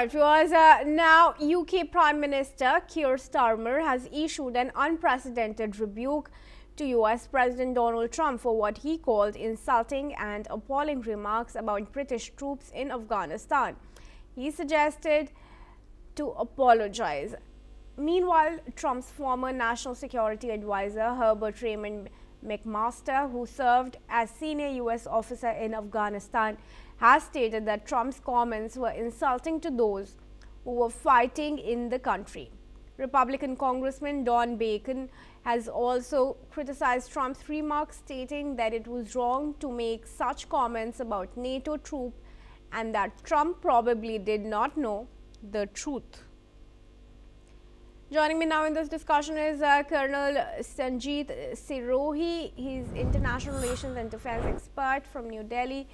right, viewers. Now, UK Prime Minister Keir Starmer has issued an unprecedented rebuke to US President Donald Trump for what he called insulting and appalling remarks about British troops in Afghanistan. He suggested to apologize. Meanwhile, Trump's former national security advisor, Herbert Raymond McMaster, who served as senior US officer in Afghanistan, has stated that Trump's comments were insulting to those who were fighting in the country. Republican Congressman Don Bacon has also criticized Trump's remarks, stating that it was wrong to make such comments about NATO troops and that Trump probably did not know the truth. Joining me now in this discussion is Colonel Sanjeet Sirohi. He's international relations and defense expert from New Delhi.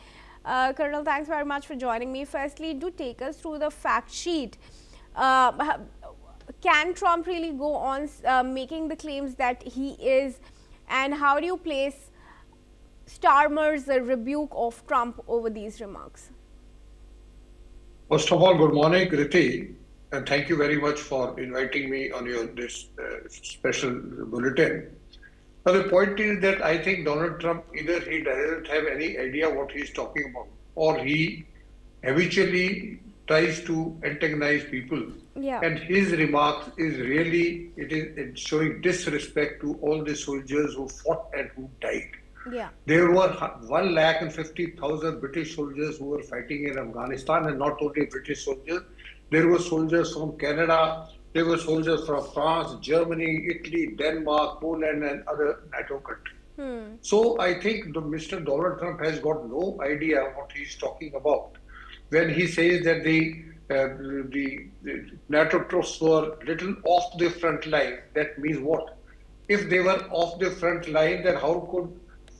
Colonel, thanks very much for joining me. Firstly, do take us through the fact sheet. Can Trump really go on making the claims that he is, and how do you place Starmer's rebuke of Trump over these remarks? First of all, good morning, Kriti, and thank you very much for inviting me on this special bulletin. Now, the point is that I think Donald Trump, either he doesn't have any idea what he's talking about, or he habitually tries to antagonize people. Yeah. And his remarks is really, it's showing disrespect to all the soldiers who fought and who died. Yeah. There were 150,000 British soldiers who were fighting in Afghanistan, and not only British soldiers, there were soldiers from Canada, there were soldiers from France, Germany, Italy, Denmark, Poland, and other NATO countries. So I think Mr. Donald Trump has got no idea what he's talking about when he says that the NATO troops were little off the front line. That means what? If they were off the front line, then how could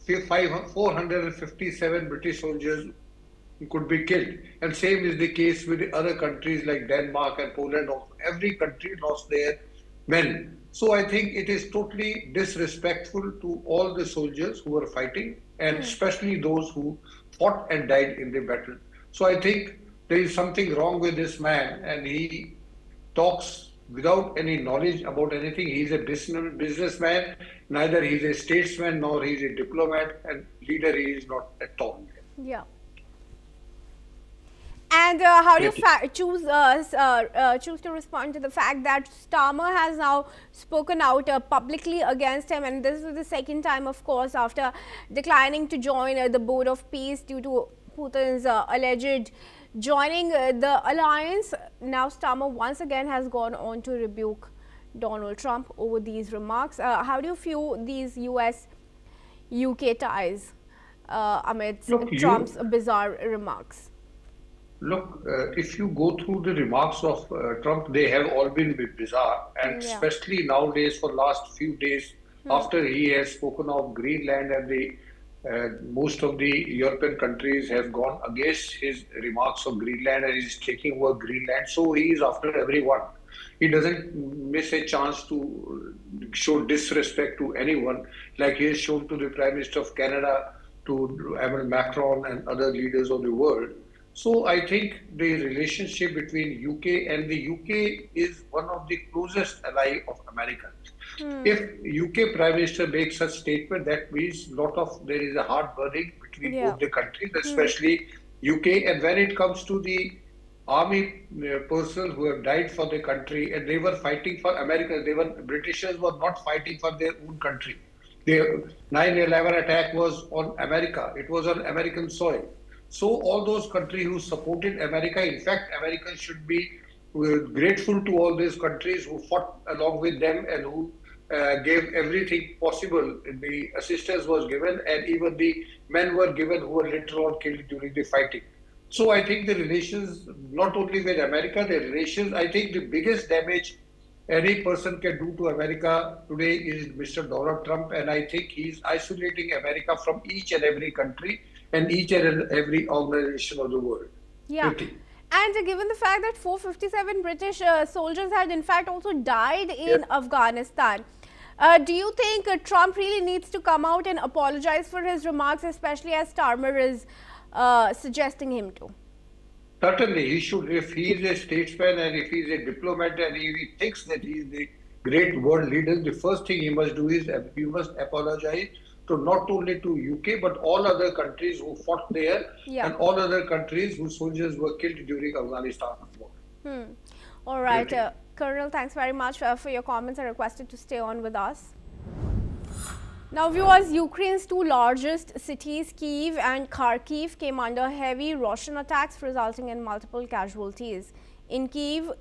457 British soldiers could be killed? And same is the case with the other countries like Denmark and Poland. Every country lost their men. So I think it is totally disrespectful to all the soldiers who were fighting, and especially those who fought and died in the battle. So I think there is something wrong with this man, and he talks without any knowledge about anything. He's a businessman, neither he's a statesman nor he's a diplomat, and leader he is not at all. Yeah. And how do you choose to respond to the fact that Starmer has now spoken out publicly against him, and this is the second time, of course, after declining to join the Board of Peace due to Putin's alleged joining the alliance. Now Starmer once again has gone on to rebuke Donald Trump over these remarks. How do you view these US-UK ties amidst Trump's bizarre remarks? Look, if you go through the remarks of Trump, they have all been bizarre, and especially nowadays for last few days after he has spoken of Greenland, and most of the European countries have gone against his remarks on Greenland, and he's taking over Greenland. So he is after everyone. He doesn't miss a chance to show disrespect to anyone, like he has shown to the Prime Minister of Canada, to Emmanuel Macron and other leaders of the world. So I think the relationship between UK and the UK is one of the closest ally of America. If UK Prime Minister makes such statement, that means there is a hard burning between both the countries, especially UK. And when it comes to the army persons who have died for the country, and they were fighting for America, Britishers were not fighting for their own country. The 9/11 attack was on America. It was on American soil. So all those countries who supported America, in fact, Americans should be grateful to all these countries who fought along with them and who gave everything possible. The assistance was given, and even the men were given who were later on killed during the fighting. So I think the relations, not only with America, the relations, I think the biggest damage any person can do to America today is Mr. Donald Trump, and I think he's isolating America from each and every country and each and every organization of the world. Yeah. And given the fact that 457 British soldiers had in fact also died in Afghanistan, do you think Trump really needs to come out and apologize for his remarks, especially as Starmer is suggesting him to? Certainly, he should, if he is a statesman and if he is a diplomat and if he thinks that he is the great world leader, the first thing he must do is he must apologize to not only to UK but all other countries who fought there Yeah. and all other countries whose soldiers were killed during Afghanistan war. All right. Guilty. Colonel, thanks very much for your comments. I requested to stay on with us. Now, viewers, Ukraine's two largest cities, Kyiv and Kharkiv, came under heavy Russian attacks, resulting in multiple casualties. In Kyiv,